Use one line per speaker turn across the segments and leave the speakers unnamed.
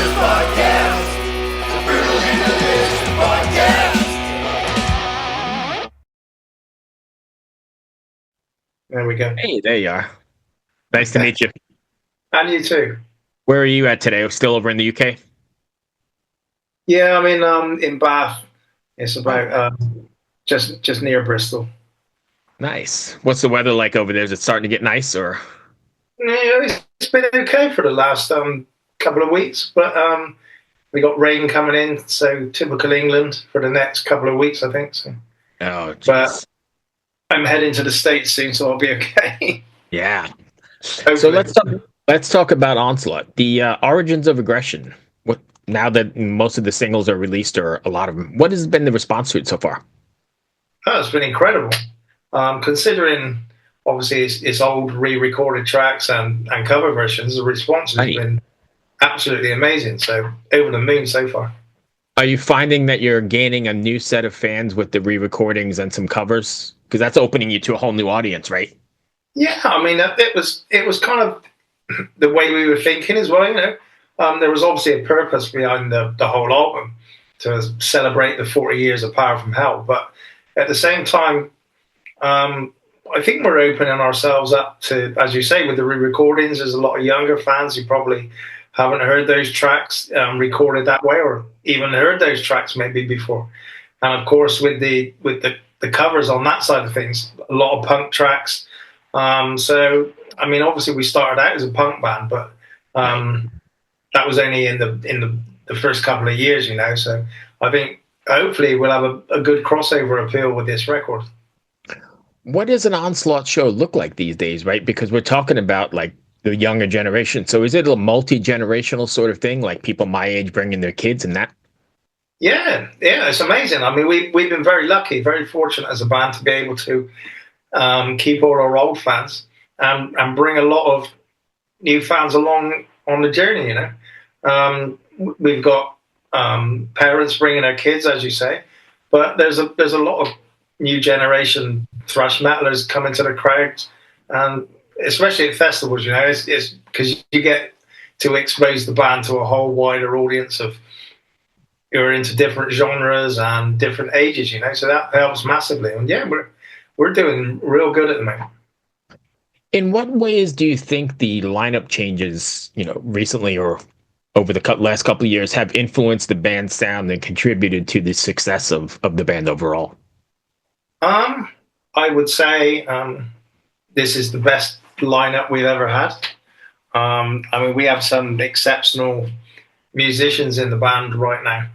Podcast. The Brutal Analyst Podcast.
There we go.
Hey, there you are. Nice to meet you.
And you too.
Where are you at today? Still over in the UK?
Yeah, I'm in Bath. It's about just near Bristol.
Nice. What's the weather like over there? Is it starting to get nice or?
Yeah, it's been okay for the last couple of weeks, but we got rain coming in, so typical England for the next couple of weeks, I think. So.
Oh, geez.
But I'm heading to the States soon, so I'll be okay.
Yeah.
Hopefully.
So let's talk about Onslaught, the origins of aggression. What now that most of the singles are released, or a lot of them? What has been the response to it so far?
Oh, it's been incredible. Considering obviously it's old re-recorded tracks and cover versions, the response has been absolutely amazing. So over the moon so far.
Are you finding that you're gaining a new set of fans with the re-recordings and some covers? Because that's opening you to a whole new audience, right?
Yeah, I mean it was kind of the way we were thinking as well. You know, there was obviously a purpose behind the whole album to celebrate the 40 years of Power from Hell, but at the same time, I think we're opening ourselves up to, as you say, with the re-recordings. There's a lot of younger fans who probably haven't heard those tracks recorded that way, or even heard those tracks maybe before. And of course, with the covers on that side of things, a lot of punk tracks. So I mean, obviously, we started out as a punk band, but that was only in the first couple of years, you know. So I think hopefully we'll have a good crossover appeal with this record.
What does an Onslaught show look like these days, right? Because we're talking about like the younger generation. So is it a multi-generational sort of thing, like people my age bringing their kids and that?
Yeah, it's amazing. I mean, we've been very lucky, very fortunate as a band to be able to keep all our old fans and bring a lot of new fans along on the journey, you know. We've got parents bringing their kids, as you say, but there's a lot of new generation thrash metalers coming to the crowd, and especially at festivals, you know, it's because you get to expose the band to a whole wider audience of who are into different genres and different ages, you know, so that helps massively. And yeah, we're doing real good at the moment.
In what ways do you think the lineup changes, you know, recently or over the last couple of years have influenced the band's sound and contributed to the success of the band overall?
I would say this is the best lineup we've ever had. I mean, we have some exceptional musicians in the band right now.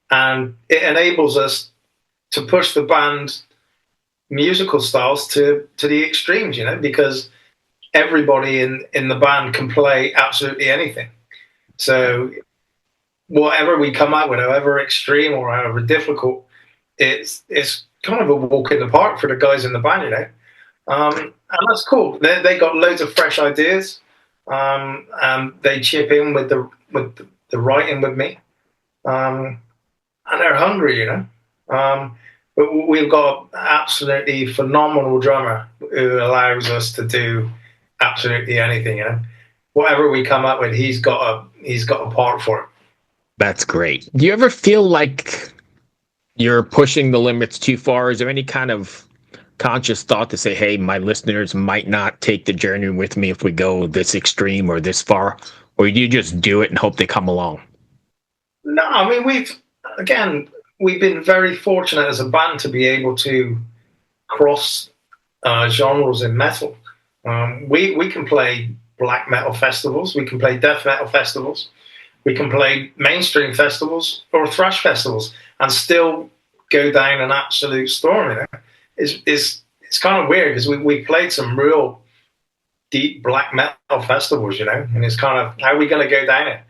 And it enables us to push the band musical styles to the extremes, you know, because everybody in the band can play absolutely anything. So whatever we come out with, however extreme or however difficult, it's kind of a walk in the park for the guys in the band, you know. And that's cool. They got loads of fresh ideas, and they chip in with the writing with me, and they're hungry, you know. But we've got an absolutely phenomenal drummer who allows us to do absolutely anything, you know. Whatever we come up with, he's got a part for it.
That's great. Do you ever feel like you're pushing the limits too far? Is there any kind of conscious thought to say, hey, my listeners might not take the journey with me if we go this extreme or this far? Or do you just do it and hope they come along?
No, I mean, we've been very fortunate as a band to be able to cross genres in metal. We can play black metal festivals, we can play death metal festivals, we can play mainstream festivals or thrash festivals and still go down an absolute storm, you know. It's kind of weird because we played some real deep black metal festivals, you know, and it's kind of, how are we going to go down it?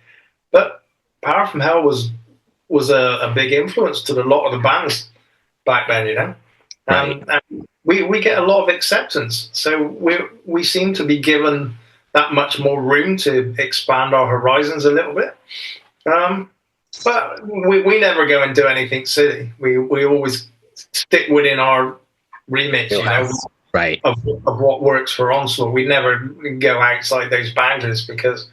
But Power from Hell was a big influence to a lot of the bands back then, you know.
Right.
And we get a lot of acceptance, so we seem to be given that much more room to expand our horizons a little bit. But we never go and do anything silly. We always stick within our remit, you know,
right,
of what works for Onslaught. We never go outside those boundaries because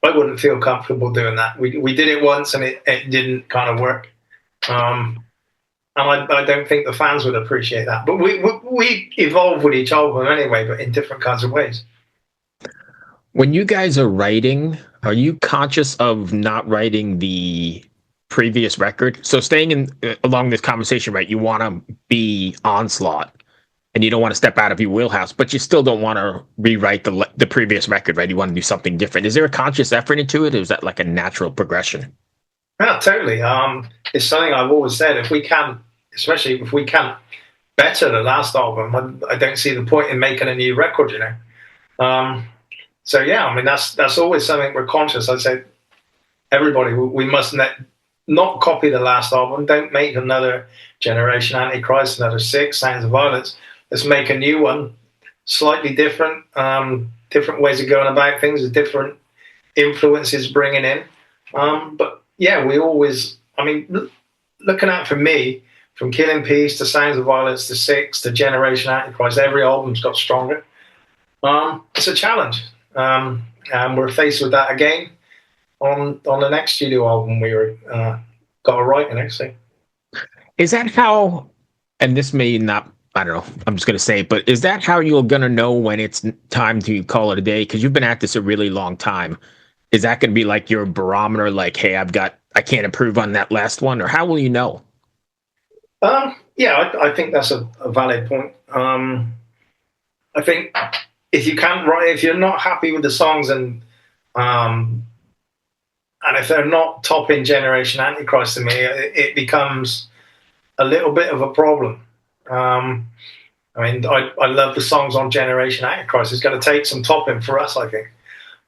I wouldn't feel comfortable doing that. We did it once and it didn't kind of work. And I don't think the fans would appreciate that. But we evolve with each album anyway, but in different kinds of ways.
When you guys are writing, are you conscious of not writing the previous record? So staying in along this conversation, right? You want to be Onslaught, and you don't want to step out of your wheelhouse, but you still don't want to rewrite the previous record, right? You want to do something different. Is there a conscious effort into it, or is that like a natural progression?
Yeah, totally. It's something I've always said. If we can, especially if we can better the last album, I don't see the point in making a new record. You know. So yeah, I mean that's always something we're conscious. I say, everybody, we must not copy the last album. Don't make another Generation Antichrist, another Six, Sounds of Violence. Let's make a new one, slightly different, different ways of going about things, different influences bringing in. But yeah, we always, I mean, looking at for me, from Killing Peace to Sounds of Violence to Six to Generation Antichrist, every album's got stronger. It's a challenge. And we're faced with that again on the next studio album we were got to write actually.
Is that how? And this may not. I don't know. I'm just going to say it, but is that how you're going to know when it's time to call it a day? Because you've been at this a really long time. Is that going to be like your barometer? Like, hey, I can't improve on that last one, or how will you know?
Yeah, I think that's a valid point. I think. If you can't write, if you're not happy with the songs and if they're not topping Generation Antichrist to me, it becomes a little bit of a problem. I mean, I love the songs on Generation Antichrist. It's going to take some topping for us, I think.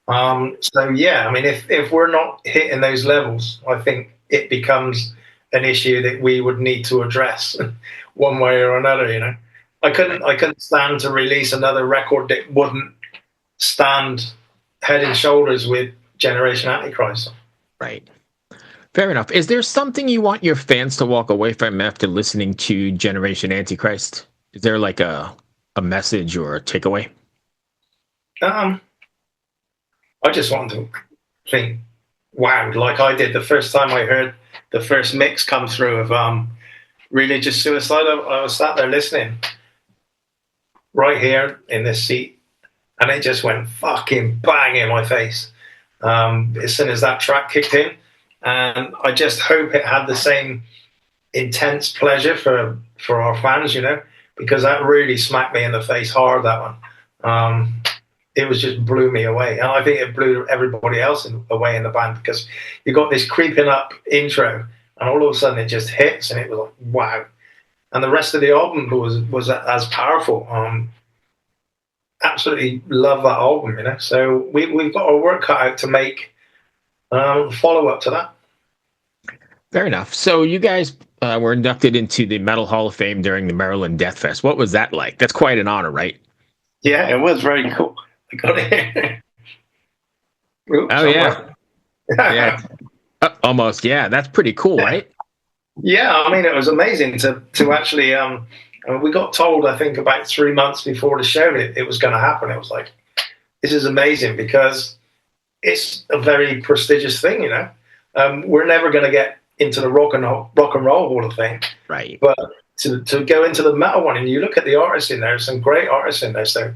So yeah, I mean, if we're not hitting those levels, I think it becomes an issue that we would need to address one way or another. You know. I couldn't stand to release another record that wouldn't stand head and shoulders with Generation Antichrist.
Right. Fair enough. Is there something you want your fans to walk away from after listening to Generation Antichrist? Is there like a message or a takeaway?
I just want to think, wow, like I did the first time I heard the first mix come through of Religious Suicide. I was sat there listening right here in this seat, and it just went fucking bang in my face as soon as that track kicked in. And I just hope it had the same intense pleasure for our fans, you know, because that really smacked me in the face hard, that one. It was just blew me away. And I think it blew everybody else away in the band, because you got this creeping up intro and all of a sudden it just hits and it was like, wow. And the rest of the album was as powerful. Absolutely love that album, you know. So we've got our work cut out to make follow up to that.
Fair enough. So you guys were inducted into the Metal Hall of Fame during the Maryland Death Fest. What was that like? That's quite an honor, right?
Yeah, it was very cool. I got it here. Oops,
oh yeah, yeah, almost. Yeah, that's pretty cool, right?
Yeah, I mean, it was amazing to actually. We got told, I think, about 3 months before the show that it was going to happen. It was like, this is amazing because it's a very prestigious thing, you know. We're never going to get into the rock and roll Hall of Fame,
right?
But to go into the metal one, and you look at the artists in there, some great artists in there. So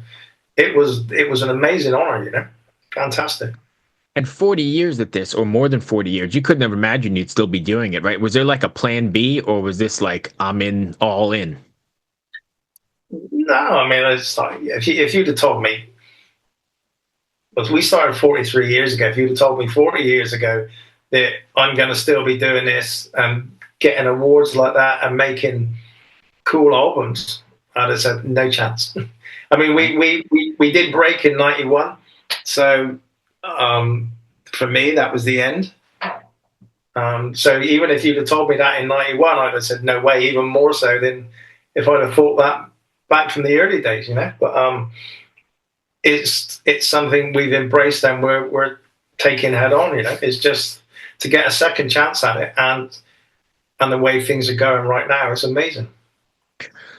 it was an amazing honor, you know, fantastic.
And 40 years at this, or more than 40 years, you couldn't have imagined you'd still be doing it, right? Was there like a plan B, or was this like, I'm in, all in?
No, I mean, it's like, if you'd have told me, but we started 43 years ago, if you'd have told me 40 years ago that I'm going to still be doing this and getting awards like that and making cool albums, I'd have said no chance. I mean, we did break in 91, so for me, that was the end. So even if you'd have told me that in 91, I'd have said no way, even more so than if I'd have thought that back from the early days, you know. But it's something we've embraced and we're taking head on, you know. It's just to get a second chance at it, and the way things are going right now is amazing.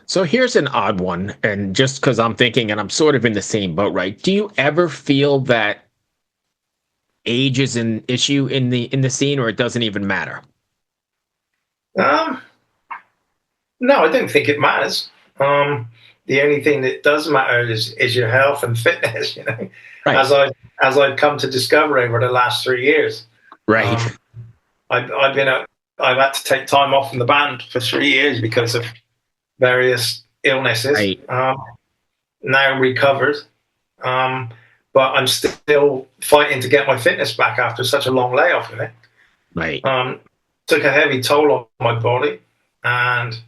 So here's an odd one, and just because I'm thinking, and I'm sort of in the same boat, right? Do you ever feel that age is an issue in the scene, or it doesn't even matter?
Um, no, I don't think it matters. The only thing that does matter is your health and fitness. You know,
Right.
as I've come to discover over the last 3 years.
Right.
I've been I've had to take time off from the band for 3 years because of various illnesses.
Right.
Now recovered, but I'm still fighting to get my fitness back after such a long layoff. You know,
Right.
took a heavy toll on my body, and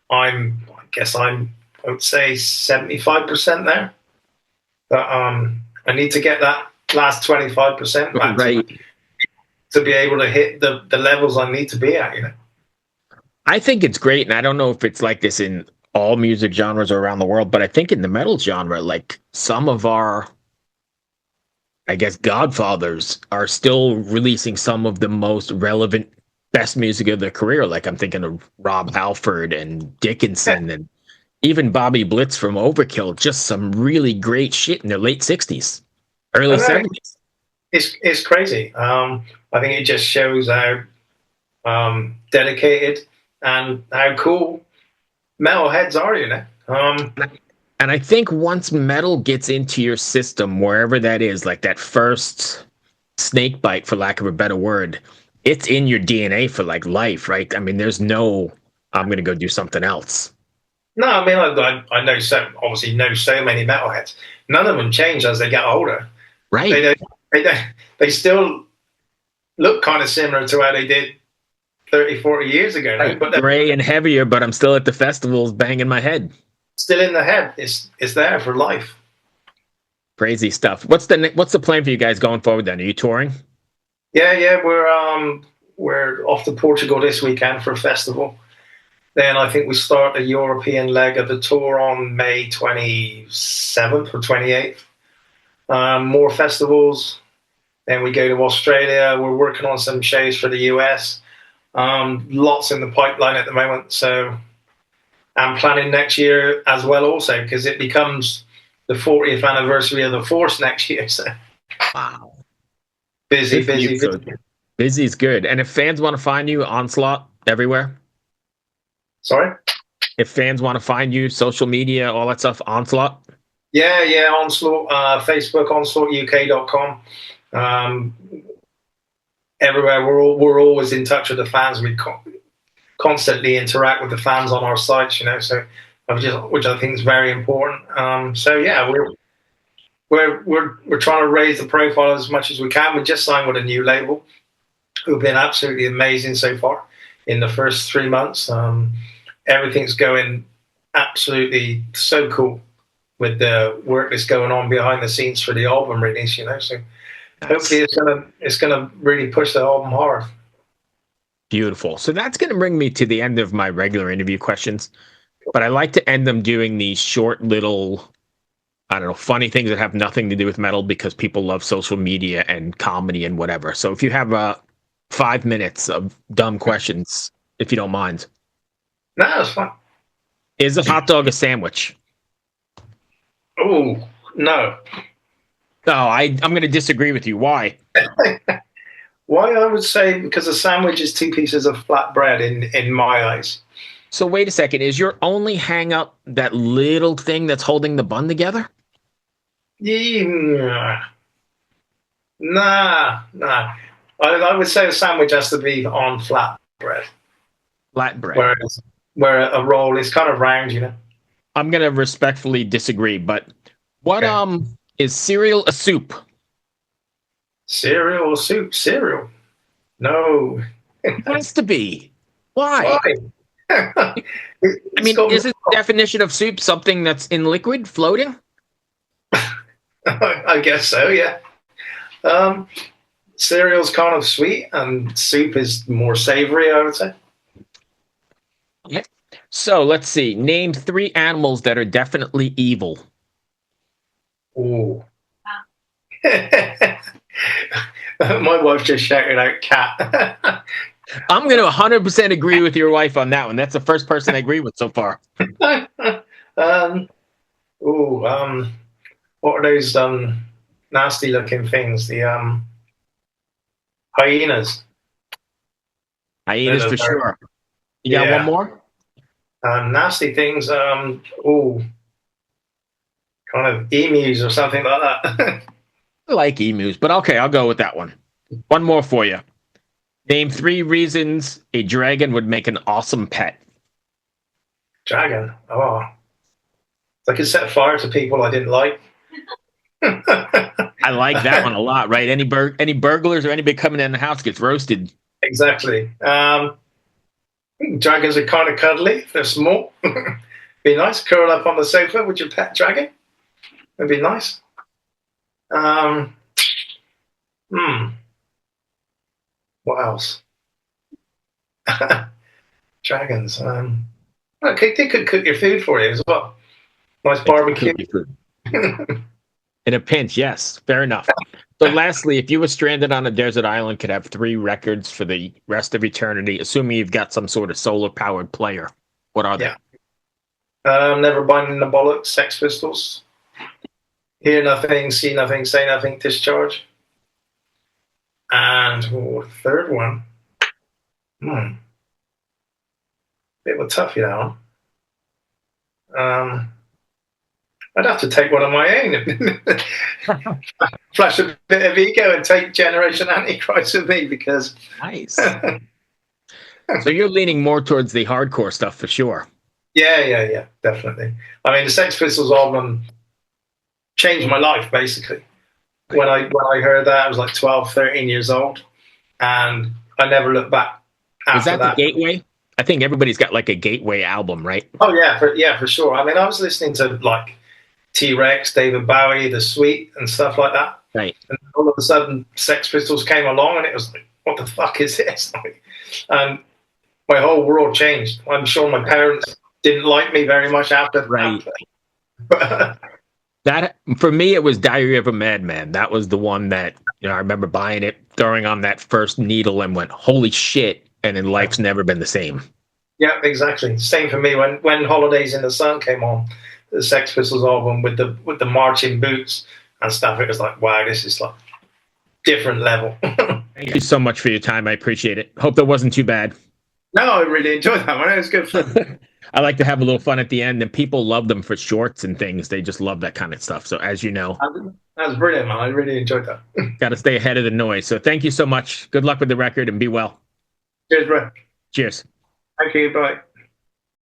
I guess I would say 75% there. But I need to get that last 25% back
Right.
to be able to hit the levels I need to be at. You know.
I think it's great, and I don't know if it's like this in all music genres around the world, but I think in the metal genre, like some of our, I guess, godfathers are still releasing some of the most relevant, best music of their career. Like I'm thinking of Rob Halford and Dickinson and even Bobby Blitz from Overkill, just some really great shit in their late 60s, early 70s.
It's crazy. I think it just shows how dedicated and how cool metalheads are, you know.
And I think once metal gets into your system, wherever that is, like that first snake bite, for lack of a better word, it's in your DNA for like life, right? I mean, there's no, I'm going to go do something else.
No, I mean, I know obviously know so many metalheads. None of them change as they get older.
Right.
They still look kind of similar to how they did 30, 40 years ago.
Right.
But
gray and heavier, but I'm still at the festivals banging my head.
Still in the head. It's there for life.
Crazy stuff. What's the plan for you guys going forward then? Are you touring?
Yeah, we're off to Portugal this weekend for a festival. Then I think we start the European leg of the tour on May 27th or 28th. More festivals. Then we go to Australia. We're working on some shows for the US. Lots in the pipeline at the moment. So I'm planning next year as well also, because it becomes the 40th anniversary of the Force next year. So
wow.
Busy.
Busy is good. And if fans want to find you, Onslaught everywhere?
Sorry?
If fans want to find you, social media, all that stuff, Onslaught?
Yeah, Onslaught, Facebook, onslaughtuk.com. Everywhere, we're always in touch with the fans. We constantly interact with the fans on our sites, you know, so which I think is very important. So yeah, we're trying to raise the profile as much as we can. We just signed with a new label who've been absolutely amazing so far in the first 3 months. Everything's going absolutely so cool with the work that's going on behind the scenes for the album release, you know. So hopefully it's gonna really push the album hard.
Beautiful. So that's going to bring me to the end of my regular interview questions, but I like to end them doing these short little, I don't know, funny things that have nothing to do with metal because people love social media and comedy and whatever. So if you have 5 minutes of dumb questions, if you don't mind.
No, it's fun.
Is a hot dog a sandwich?
Oh, no.
No, I'm going to disagree with you. Why?
Why? I would say because a sandwich is 2 pieces of flat bread in my eyes.
So wait a second. Is your only hang up that little thing that's holding the bun together?
Yeah. Nah. I would say a sandwich has to be on flat bread.
Flat bread.
Where a roll is kind of round, you know.
I'm going to respectfully disagree, but what is cereal a soup?
Cereal or soup? Cereal. No.
It has to be. Why?
I
mean, is the definition of soup something that's in liquid, floating?
I guess so, yeah. Cereal's kind of sweet, and soup is more savory, I would say.
Okay. So let's see. Name 3 animals that are definitely evil.
Ooh. My wife just shouted out cat.
I'm going to 100% agree with your wife on that one. That's the first person I agree with so far.
What are those nasty looking things? Hyenas.
Hyenas for sure. You got one more?
Nasty things. Oh, kind of emus or something like that.
I like emus, but okay, I'll go with that one. One more for you. Name 3 reasons a dragon would make an awesome pet.
Dragon. Oh, I could set fire to people I didn't like.
I like that one a lot, right? Any burglars or anybody coming in the house gets roasted.
Exactly. Dragons are kind of cuddly. If they're small. Be nice. Curl up on the sofa with your pet dragon. It'd be nice. What else? Dragons. Okay, they could cook your food for you as well. Nice barbecue.
In a pinch, yes. Fair enough. So lastly, if you were stranded on a desert island, could have 3 records for the rest of eternity, assuming you've got some sort of solar-powered player. What are they?
Never Binding the Bollocks, Sex Pistols. Hear nothing, see nothing, say nothing, Discharge. And the third one. Bit of a toughie, that one. I'd have to take one of my own. Flash a bit of ego and take Generation Antichrist with me because.
Nice. So you're leaning more towards the hardcore stuff for sure.
Yeah, definitely. I mean, the Sex Pistols album changed my life, basically. When I heard that, I was like 12, 13 years old, and I never looked back after
Was that the gateway? I think everybody's got like a gateway album, right?
Oh, yeah, for sure. I mean, I was listening to like T-Rex, David Bowie, The Sweet, and stuff like that.
Right.
And all of a sudden, Sex Pistols came along, and it was like, what the fuck is this? And my whole world changed. I'm sure my parents didn't like me very much after.
Right. That, for me, it was Diary of a Madman. That was the one that, I remember buying it, throwing on that first needle and went, holy shit. And then life's never been the same.
Yeah, exactly. Same for me. When Holidays in the Sun came on, the Sex Pistols album with the marching boots and stuff, it was like, wow, this is like different level.
Thank you so much for your time. I appreciate it. Hope that wasn't too bad.
No, I really enjoyed that one. It was good fun.
I like to have a little fun at the end, and people love them for shorts and things. They just love that kind of stuff. So as you know,
that was brilliant, man. I really enjoyed that.
Got to stay ahead of the noise. So thank you so much. Good luck with the record and be well.
Cheers, bro.
Cheers.
Thank you. Bye.